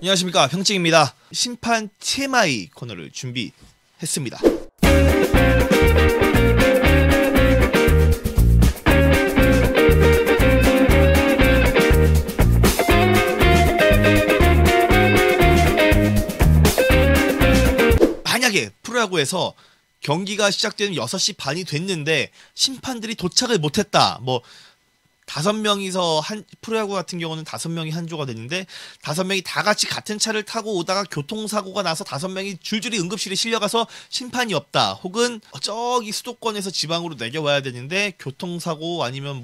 안녕하십니까, 형증입니다. 심판 TMI 코너를 준비했습니다. 만약에 프로야구에서 경기가 시작되는 6시 반이 됐는데 심판들이 도착을 못했다. 5명이서 프로야구 같은 경우는 5명이 한 조가 됐는데 5명이 다 같이 같은 차를 타고 오다가 교통사고가 나서 5명이 줄줄이 응급실에 실려가서 심판이 없다. 혹은 저기 수도권에서 지방으로 내려와야 되는데 교통사고 아니면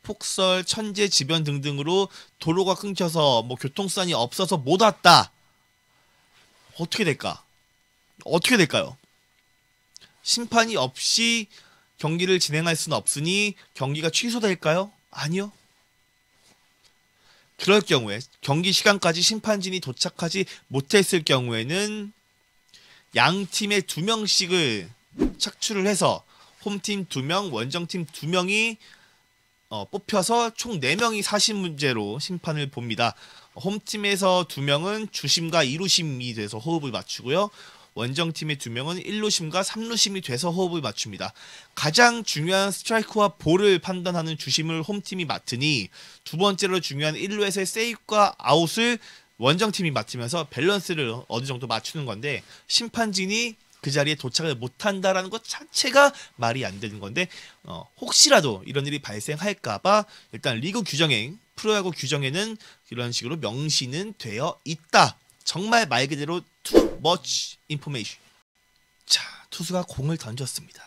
폭설, 천재지변 등등으로 도로가 끊겨서 교통수단이 없어서 못 왔다. 어떻게 될까? 어떻게 될까요? 심판이 없이 경기를 진행할 수는 없으니 경기가 취소될까요? 아니요. 그럴 경우에 경기 시간까지 심판진이 도착하지 못했을 경우에는 양 팀의 2명씩을 착출을 해서 홈팀 2명, 원정팀 2명이 뽑혀서 총 4명이 사심 문제로 심판을 봅니다. 홈팀에서 2명은 주심과 2루심이 돼서 호흡을 맞추고요. 원정팀의 2명은 1루심과 3루심이 돼서 호흡을 맞춥니다. 가장 중요한 스트라이크와 볼을 판단하는 주심을 홈팀이 맡으니 두 번째로 중요한 1루에서의 세이브과 아웃을 원정팀이 맡으면서 밸런스를 어느 정도 맞추는 건데 심판진이 그 자리에 도착을 못한다라는 것 자체가 말이 안 되는 건데 혹시라도 이런 일이 발생할까봐 일단 리그 규정에 프로야구 규정에는 이런 식으로 명시는 되어 있다. 정말 말 그대로 too much information. 자, 투수가 공을 던졌습니다.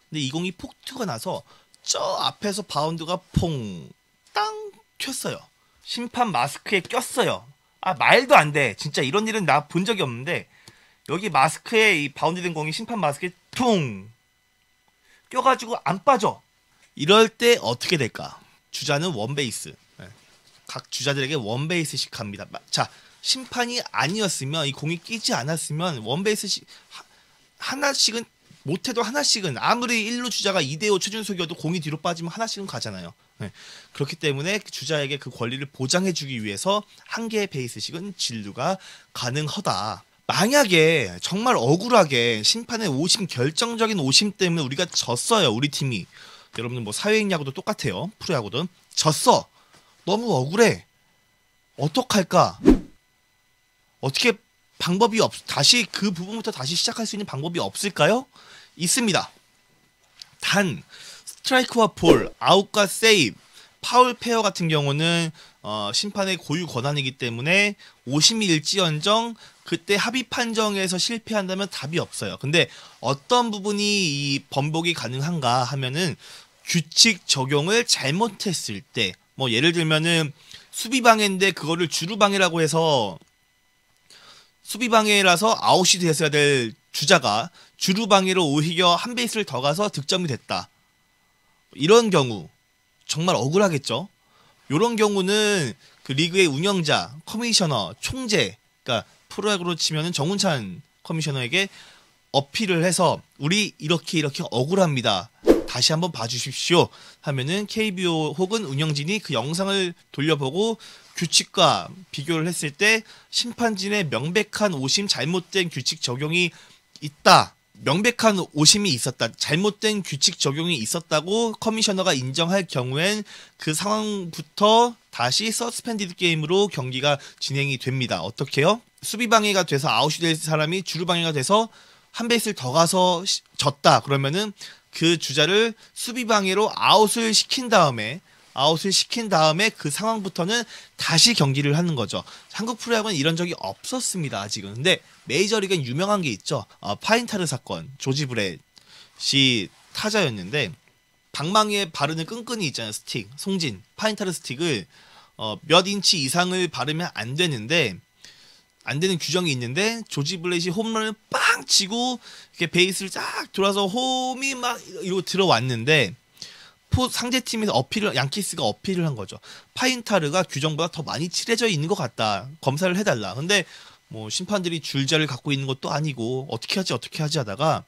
근데 이 공이 폭투가 나서 저 앞에서 바운드가 퐁 땅 켰어요. 심판 마스크에 꼈어요. 말도 안 돼. 진짜 이런 일은 나 본 적이 없는데 여기 마스크에 이 바운드된 공이 심판 마스크에 퉁 껴가지고 안 빠져. 이럴 때 어떻게 될까? 주자는 원베이스. 각 주자들에게 원베이스씩 갑니다. 자, 심판이 아니었으면 이 공이 끼지 않았으면 원베이스씩 하나씩은 못해도 하나씩은 아무리 1루 주자가 2대5 최준석이어도 공이 뒤로 빠지면 하나씩은 가잖아요. 그렇기 때문에 주자에게 그 권리를 보장해주기 위해서 한 개의 베이스씩은 진루가 가능하다. 만약에 정말 억울하게 심판의 오심, 결정적인 오심 때문에 우리가 졌어요. 우리 팀이. 여러분들 사회인 야구도 똑같아요. 프로야구든 졌어. 너무 억울해. 어떡할까? 어떻게 방법이 다시 그 부분부터 다시 시작할 수 있는 방법이 없을까요? 있습니다. 단 스트라이크와 볼, 아웃과 세이브, 파울 페어 같은 경우는 심판의 고유 권한이기 때문에 오심이 일지언정 그때 합의 판정에서 실패한다면 답이 없어요. 근데 어떤 부분이 이 번복이 가능한가 하면은 규칙 적용을 잘못했을 때 예를 들면은 수비방해인데 그거를 주루방해라고 해서 수비방해라서 아웃이 됐어야 될 주자가 주루방해로 오히려 한 베이스를 더 가서 득점이 됐다. 이런 경우 정말 억울하겠죠. 이런 경우는 그 리그의 운영자, 커미셔너, 총재, 그러니까 프로야구로 치면은 정운찬 커미셔너에게 어필을 해서 우리 이렇게 억울합니다. 다시 한번 봐주십시오 하면은 KBO 혹은 운영진이 그 영상을 돌려보고 규칙과 비교를 했을 때 심판진의 명백한 오심, 잘못된 규칙 적용이 있다. 명백한 오심이 있었다. 잘못된 규칙 적용이 있었다고 커미셔너가 인정할 경우엔 그 상황부터 다시 서스펜디드 게임으로 경기가 진행이 됩니다. 어떻게요? 수비방해가 돼서 아웃이 될 사람이 주루방해가 돼서 한 베이스를 더 가서 졌다. 그러면은 그 주자를 수비방해로 아웃을 시킨 다음에 그 상황부터는 다시 경기를 하는 거죠. 한국 프로야구는 이런 적이 없었습니다. 아직은. 근데 메이저리그는 유명한 게 있죠. 파인타르 사건. 조지 브렛이 타자였는데 방망이에 바르는 끈끈이 있잖아요. 스틱. 송진. 파인타르 스틱을 몇 인치 이상을 바르면 안 되는데 안 되는 규정이 있는데 조지 블렛이 홈런을 빵 치고 이렇게 베이스를 쫙 돌아서 홈이 막 이러고 들어왔는데 상대팀에서 양키스가 어필을 한 거죠. 파인타르가 규정보다 더 많이 칠해져 있는 것 같다. 검사를 해달라. 근데 심판들이 줄자를 갖고 있는 것도 아니고 어떻게 하지 하다가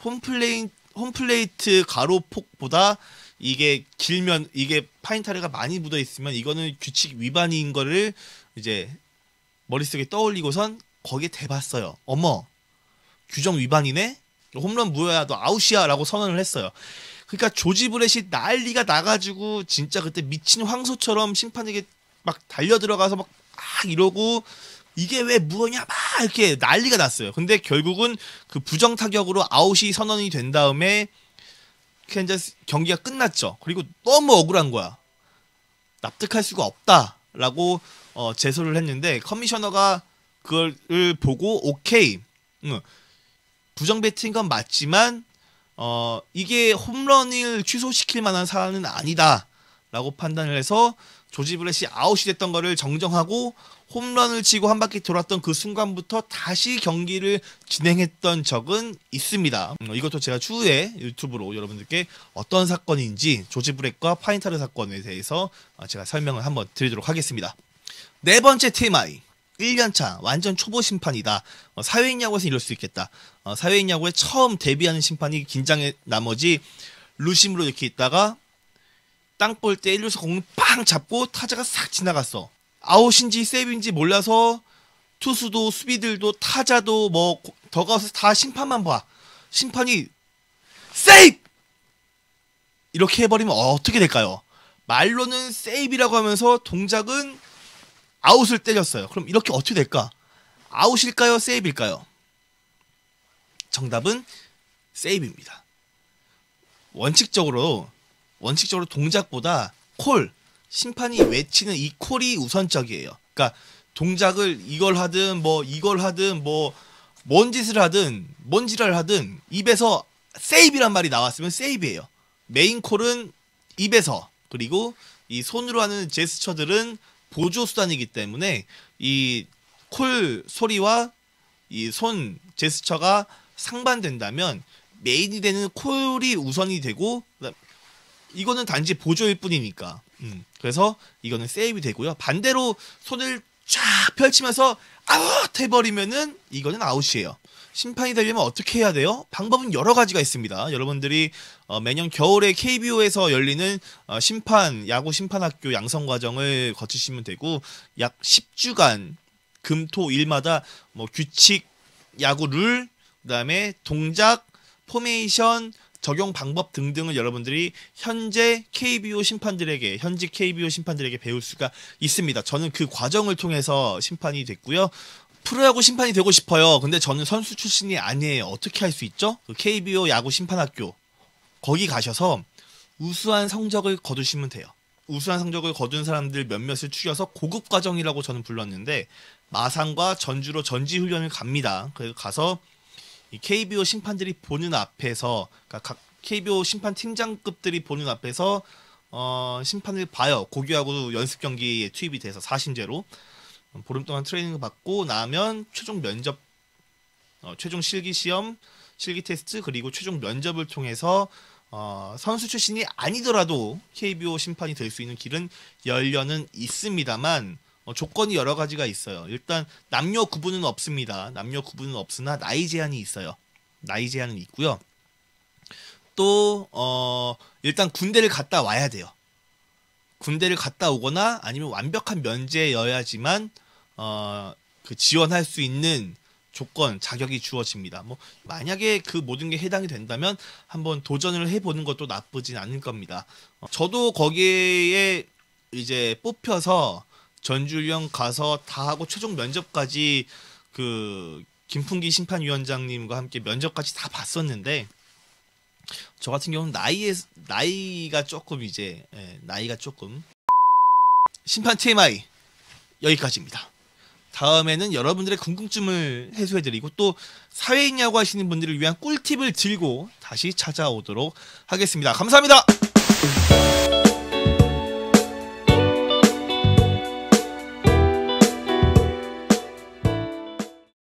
홈플레이트 가로폭보다 이게 길면 이게 파인타르가 많이 묻어 있으면 이거는 규칙 위반인 거를 이제 머릿속에 떠올리고선 거기에 대봤어요. 어머, 규정 위반이네? 홈런 무효야, 너 아웃이야 라고 선언을 했어요. 그러니까 조지 브렛이 난리가 나가지고 진짜 그때 미친 황소처럼 심판에게 막 달려들어가서 막 이러고 이게 왜 무효냐 막 이렇게 난리가 났어요. 근데 결국은 그 부정 타격으로 아웃이 선언이 된 다음에 캔자스 경기가 끝났죠. 그리고 너무 억울한 거야. 납득할 수가 없다라고 제소를 했는데 커미셔너가 그걸 보고 오케이, 부정 배트인 건 맞지만 이게 홈런을 취소시킬 만한 사안은 아니다라고 판단을 해서 조지 브렛이 아웃이 됐던 거를 정정하고 홈런을 치고 한 바퀴 돌았던 그 순간부터 다시 경기를 진행했던 적은 있습니다. 이것도 제가 추후에 유튜브로 여러분들께 어떤 사건인지 조지 브렛과 파인타르 사건에 대해서 제가 설명을 한번 드리도록 하겠습니다. 네 번째 TMI. 1년차 완전 초보 심판이다. 사회인 야구에서 이럴 수 있겠다. 사회인 야구에 처음 데뷔하는 심판이 긴장의 나머지 루심으로 이렇게 있다가 땅볼 때 1루에서 공을 팡 잡고 타자가 싹 지나갔어. 아웃인지 세이브인지 몰라서 투수도 수비들도 타자도 뭐 더가웃에서 다 심판만 봐. 심판이 세이브! 이렇게 해버리면 어떻게 될까요? 말로는 세이브라고 하면서 동작은 아웃을 때렸어요. 그럼 이렇게 어떻게 될까? 아웃일까요? 세이브일까요? 정답은 세이브입니다. 원칙적으로 동작보다 콜, 심판이 외치는 이 콜이 우선적이에요. 그러니까 동작을 이걸 하든 뭐 이걸 하든 뭐 뭔 짓을 하든 뭔 지랄을 하든 입에서 세이브란 말이 나왔으면 세이브예요. 메인 콜은 입에서, 그리고 이 손으로 하는 제스처들은 보조 수단이기 때문에 이 콜 소리와 이 손 제스처가 상반된다면 메인이 되는 콜이 우선이 되고, 이거는 단지 보조일 뿐이니까. 그래서 이거는 세이브 되고요. 반대로 손을 쫙 펼치면서 아웃 해버리면은 이거는 아웃이에요. 심판이 되려면 어떻게 해야 돼요? 방법은 여러 가지가 있습니다. 여러분들이 매년 겨울에 KBO에서 열리는 야구 심판학교 양성 과정을 거치시면 되고, 약 10주간 금토일마다 뭐 규칙, 야구 룰, 그다음에 동작, 포메이션, 적용 방법 등등을 여러분들이 현직 KBO 심판들에게 배울 수가 있습니다. 저는 그 과정을 통해서 심판이 됐고요. 프로야구 심판이 되고 싶어요. 근데 저는 선수 출신이 아니에요. 어떻게 할 수 있죠? 그 KBO 야구 심판학교 거기 가셔서 우수한 성적을 거두시면 돼요. 우수한 성적을 거둔 사람들 몇몇을 추려서 고급 과정이라고 저는 불렀는데, 마산과 전주로 전지 훈련을 갑니다. 그래서 가서 이 KBO 심판들이 보는 앞에서, 그러니까 각 KBO 심판 팀장급들이 보는 앞에서 심판을 봐요. 고교하고 연습 경기에 투입이 돼서 사신제로 보름 동안 트레이닝을 받고 나면 최종 면접, 최종 실기 시험, 실기 테스트, 그리고 최종 면접을 통해서 선수 출신이 아니더라도 KBO 심판이 될 수 있는 길은 열려는 있습니다만 조건이 여러 가지가 있어요. 일단 남녀 구분은 없습니다. 남녀 구분은 없으나 나이 제한이 있어요. 나이 제한은 있고요. 또 일단 군대를 갔다 와야 돼요. 군대를 갔다 오거나 아니면 완벽한 면제여야지만 그 지원할 수 있는 조건, 자격이 주어집니다. 뭐 만약에 그 모든 게 해당이 된다면 한번 도전을 해보는 것도 나쁘진 않을 겁니다. 저도 거기에 이제 뽑혀서 전주령 가서 다 하고 최종 면접까지 그 김풍기 심판위원장님과 함께 면접까지 다 봤었는데, 저 같은 경우는 나이가 조금 심판 TMI 여기까지입니다. 다음에는 여러분들의 궁금증을 해소해드리고 또 사회인 야구 하시는 분들을 위한 꿀팁을 들고 다시 찾아오도록 하겠습니다. 감사합니다.